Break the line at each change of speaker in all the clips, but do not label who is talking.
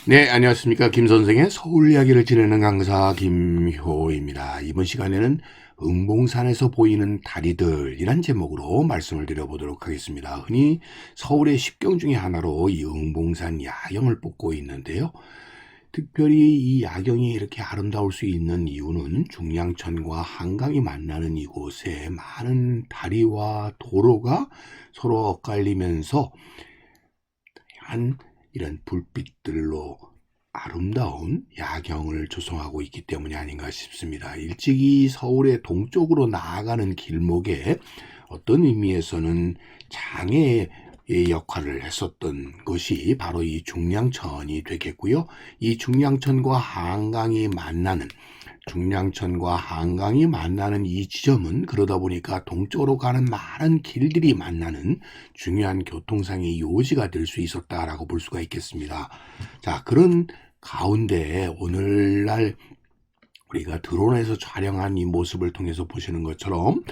네, 안녕하십니까. 김 선생의 서울 이야기를 지내는 강사 김효입니다. 이번 시간에는 응봉산에서 보이는 다리들이란 제목으로 말씀을 드려보도록 하겠습니다. 흔히 서울의 10경 중에 하나로 이 응봉산 야경을 뽑고 있는데요. 특별히 이 야경이 이렇게 아름다울 수 있는 이유는 중량천과 한강이 만나는 이곳에 많은 다리와 도로가 서로 엇갈리면서 한 이런 불빛들로 아름다운 야경을 조성하고 있기 때문이 아닌가 싶습니다. 일찍이 서울의 동쪽으로 나아가는 길목에 어떤 의미에서는 장애의 역할을 했었던 것이 바로 이 중량천이 되겠고요. 이 중량천과 한강이 만나는 이 지점은 그러다 보니까 동쪽으로 가는 많은 길들이 만나는 중요한 교통상의 요지가 될 수 있었다라고 볼 수가 있겠습니다. 자, 그런 가운데 오늘날 우리가 드론에서 촬영한 이 모습을 통해서 보시는 것처럼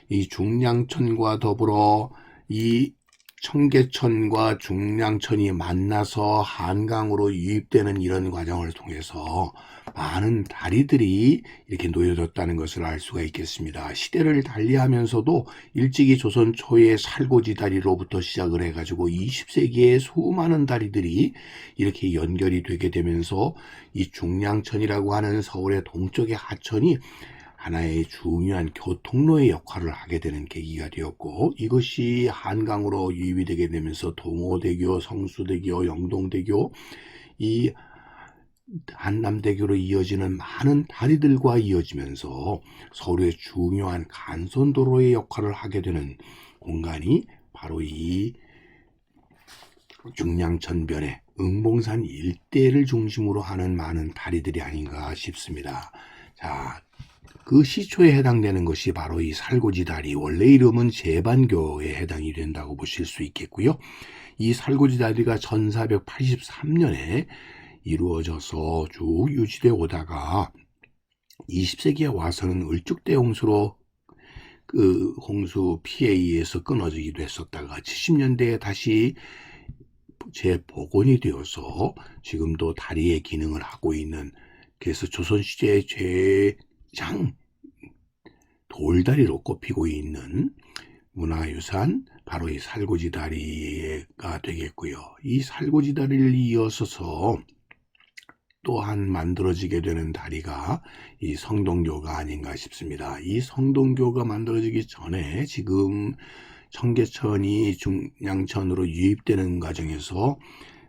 이 중량천과 더불어 이 청계천과 중량천이 만나서 한강으로 유입되는 이런 과정을 통해서 많은 다리들이 이렇게 놓여졌다는 것을 알 수가 있겠습니다. 시대를 달리하면서도 일찍이 조선 초의 살고지 다리로부터 시작을 해가지고 20세기에 수많은 다리들이 이렇게 연결이 되게 되면서 이 중량천이라고 하는 서울의 동쪽의 하천이 하나의 중요한 교통로의 역할을 하게 되는 계기가 되었고, 이것이 한강으로 유입이 되게 되면서 동호대교, 성수대교, 영동대교, 이 한남대교로 이어지는 많은 다리들과 이어지면서 서울의 중요한 간선도로의 역할을 하게 되는 공간이 바로 이 중량천변의 응봉산 일대를 중심으로 하는 많은 다리들이 아닌가 싶습니다. 자, 그 시초에 해당되는 것이 바로 이 살고지 다리, 원래 이름은 제반교에 해당이 된다고 보실 수 있겠고요. 이 살고지 다리가 1483년에 이루어져서 쭉 유지되어 오다가 20세기에 와서는 을죽대홍수로 그 홍수 피해에 의해서 끊어지기도 했었다가 70년대에 다시 재복원이 되어서 지금도 다리의 기능을 하고 있는, 그래서 조선시대의 최장 돌다리로 꼽히고 있는 문화유산, 바로 이 살고지 다리가 되겠고요. 이 살고지 다리를 이어서서 또한 만들어지게 되는 다리가 이 성동교가 아닌가 싶습니다. 이 성동교가 만들어지기 전에 지금 청계천이 중량천으로 유입되는 과정에서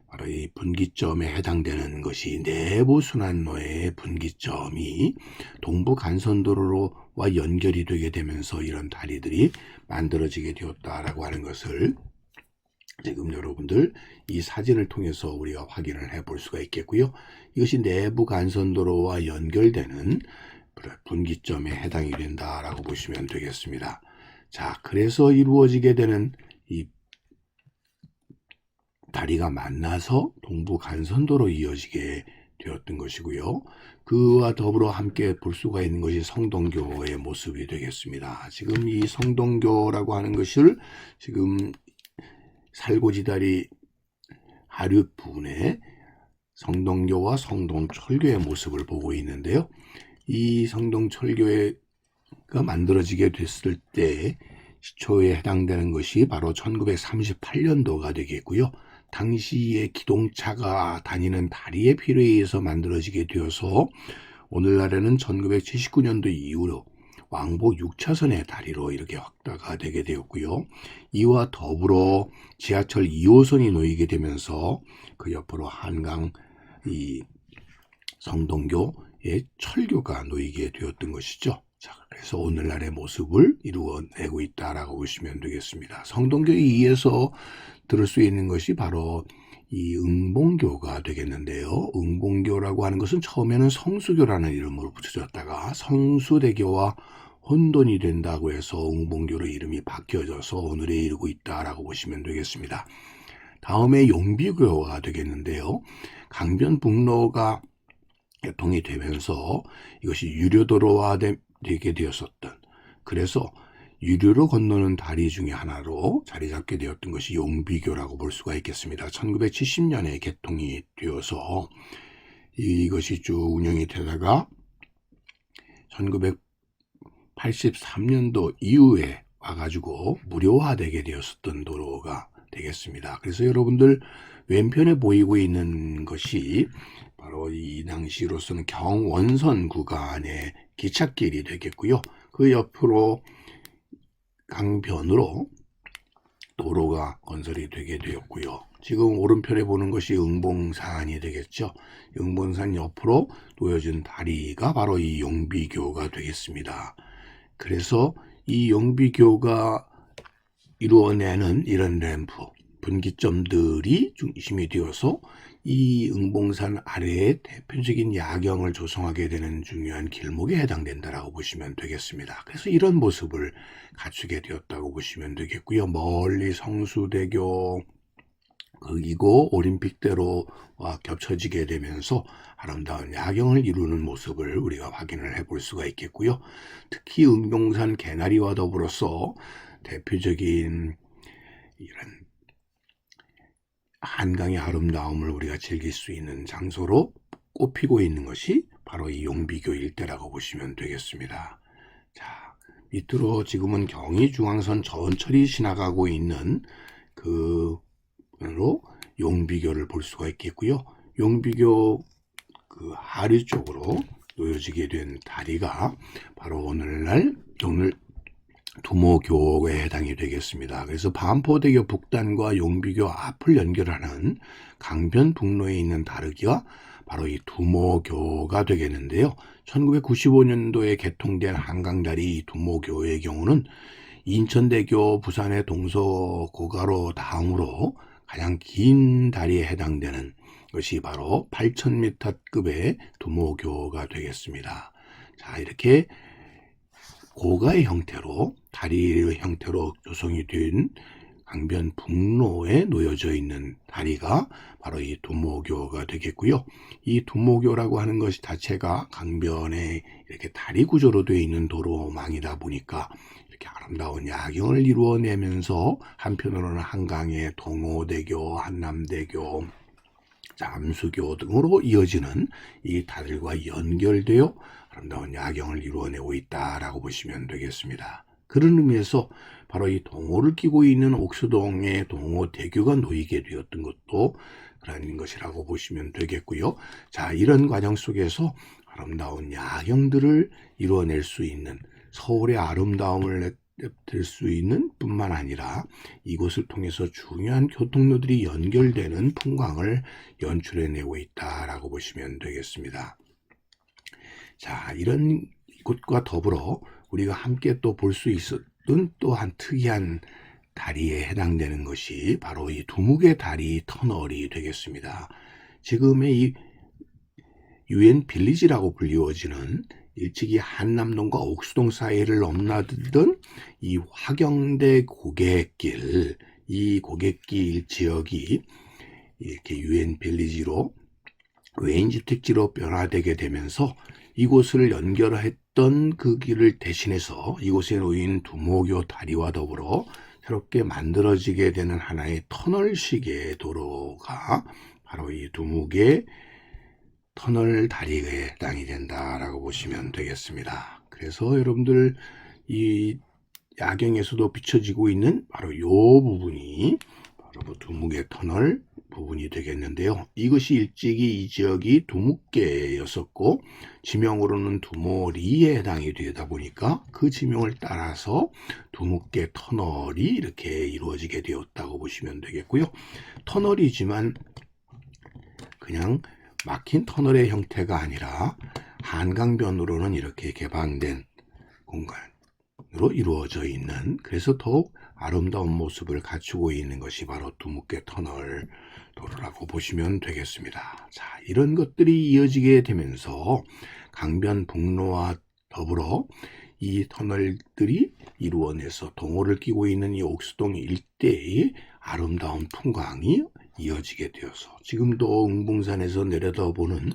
바로 이 분기점에 해당되는 것이 내부순환로의 분기점이 동부 간선도로와 연결이 되게 되면서 이런 다리들이 만들어지게 되었다라고 하는 것을 지금 여러분들 이 사진을 통해서 우리가 확인을 해 볼 수가 있겠고요. 이것이 내부 간선도로와 연결되는 분기점에 해당이 된다라고 보시면 되겠습니다. 자, 그래서 이루어지게 되는 이 다리가 만나서 동부 간선도로 이어지게 되었던 것이고요. 그와 더불어 함께 볼 수가 있는 것이 성동교의 모습이 되겠습니다. 지금 이 성동교라고 하는 것을 지금 살고지다리 하류 부분에 성동교와 성동철교의 모습을 보고 있는데요. 이 성동철교가 만들어지게 됐을 때 시초에 해당되는 것이 바로 1938년도가 되겠고요. 당시에 기동차가 다니는 다리의 필요에 의해서 만들어지게 되어서 오늘날에는 1979년도 이후로 왕복 6차선의 다리로 이렇게 확대가 되게 되었고요. 이와 더불어 지하철 2호선이 놓이게 되면서 그 옆으로 한강 이 성동교의 철교가 놓이게 되었던 것이죠. 자, 그래서 오늘날의 모습을 이루어내고 있다라고 보시면 되겠습니다. 성동교에 의해서 들을 수 있는 것이 바로 이 응봉교가 되겠는데요. 응봉교라고 하는 것은 처음에는 성수교라는 이름으로 붙여졌다가 성수대교와 혼돈이 된다고 해서 응봉교로 이름이 바뀌어져서 오늘에 이르고 있다라고 보시면 되겠습니다. 다음에 용비교가 되겠는데요. 강변북로가 개통이 되면서 이것이 유료도로화 되게 되었었던, 그래서 유료로 건너는 다리 중에 하나로 자리 잡게 되었던 것이 용비교라고 볼 수가 있겠습니다. 1970년에 개통이 되어서 이것이 쭉 운영이 되다가 1983년도 이후에 와가지고 무료화되게 되었었던 도로가 되겠습니다. 그래서 여러분들 왼편에 보이고 있는 것이 바로 이 당시로서는 경원선 구간의 기찻길이 되겠고요. 그 옆으로 강변으로 도로가 건설이 되게 되었고요. 지금 오른편에 보는 것이 응봉산이 되겠죠. 응봉산 옆으로 놓여진 다리가 바로 이 용비교가 되겠습니다. 그래서 이 용비교가 이루어내는 이런 램프, 분기점들이 중심이 되어서 이 응봉산 아래에 대표적인 야경을 조성하게 되는 중요한 길목에 해당된다라고 보시면 되겠습니다. 그래서 이런 모습을 갖추게 되었다고 보시면 되겠고요. 멀리 성수대교 그리고 올림픽대로와 겹쳐지게 되면서 아름다운 야경을 이루는 모습을 우리가 확인을 해볼 수가 있겠고요. 특히 응봉산 개나리와 더불어서 대표적인 이런 한강의 아름다움을 우리가 즐길 수 있는 장소로 꼽히고 있는 것이 바로 이 용비교 일대라고 보시면 되겠습니다. 자, 밑으로 지금은 경의중앙선 전철이 지나가고 있는 그로 용비교를 볼 수가 있겠고요. 용비교 그 하류 쪽으로 놓여지게 된 다리가 바로 오늘 두모교에 해당이 되겠습니다. 그래서 반포대교 북단과 용비교 앞을 연결하는 강변북로에 있는 다리가 바로 이 두모교가 되겠는데요. 1995년도에 개통된 한강다리 두모교의 경우는 인천대교 부산의 동서고가로 다음으로 가장 긴 다리에 해당되는 것이 바로 8,000m급의 두모교가 되겠습니다. 자, 이렇게 고가의 형태로 다리의 형태로 조성이 된 강변 북로에 놓여져 있는 다리가 바로 이 두모교가 되겠고요. 이 두모교라고 하는 것이 자체가 강변에 이렇게 다리 구조로 되어 있는 도로망이다 보니까 이렇게 아름다운 야경을 이루어내면서 한편으로는 한강의 동호대교, 한남대교, 잠수교 등으로 이어지는 이 다리와 연결되어 아름다운 야경을 이루어내고 있다라고 보시면 되겠습니다. 그런 의미에서 바로 이 동호를 끼고 있는 옥수동의 동호대교가 놓이게 되었던 것도 그런 것이라고 보시면 되겠고요. 자, 이런 과정 속에서 아름다운 야경들을 이루어낼 수 있는 서울의 아름다움을 될 수 있는 뿐만 아니라 이곳을 통해서 중요한 교통로들이 연결되는 풍광을 연출해내고 있다라고 보시면 되겠습니다. 자, 이런 곳과 더불어 우리가 함께 또 볼 수 있었던 또한 특이한 다리에 해당되는 것이 바로 이 두묵의 다리 터널이 되겠습니다. 지금의 이 UN 빌리지라고 불리워지는 일찍이 한남동과 옥수동 사이를 넘나들던 이 화경대 고갯길, 이 고갯길 지역이 이렇게 UN 빌리지로 외인주택지로 변화되게 되면서 이곳을 연결했던 그 길을 대신해서 이곳에 놓인 두모교 다리와 더불어 새롭게 만들어지게 되는 하나의 터널식의 도로가 바로 이 두묵의 터널 다리에 해당이 된다라고 보시면 되겠습니다. 그래서 여러분들 이 야경에서도 비춰지고 있는 바로 이 부분이 바로 두묵의 터널 부분이 되겠는데요. 이것이 일찍이 이 지역이 두묵계였었고 지명으로는 두모리에 해당이 되다 보니까 그 지명을 따라서 두묵계 터널이 이렇게 이루어지게 되었다고 보시면 되겠고요. 터널이지만 그냥 막힌 터널의 형태가 아니라 한강변으로는 이렇게 개방된 공간으로 이루어져 있는, 그래서 더욱 아름다운 모습을 갖추고 있는 것이 바로 두묵계 터널 도로라고 보시면 되겠습니다. 자, 이런 것들이 이어지게 되면서 강변 북로와 더불어 이 터널들이 이루어내서 동호를 끼고 있는 이 옥수동 일대의 아름다운 풍광이 이어지게 되어서 지금도 응봉산에서 내려다보는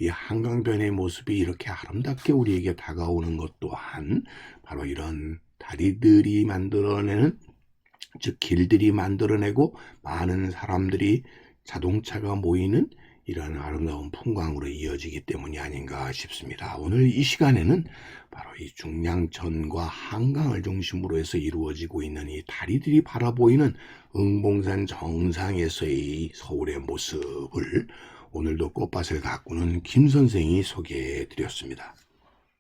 이 한강변의 모습이 이렇게 아름답게 우리에게 다가오는 것 또한 바로 이런 다리들이 만들어내는, 즉 길들이 만들어내고 많은 사람들이, 자동차가 모이는 이런 아름다운 풍광으로 이어지기 때문이 아닌가 싶습니다. 오늘 이 시간에는 바로 이 중량천과 한강을 중심으로 해서 이루어지고 있는 이 다리들이 바라보이는 응봉산 정상에서의 서울의 모습을 오늘도 꽃밭을 가꾸는 김 선생이 소개해 드렸습니다.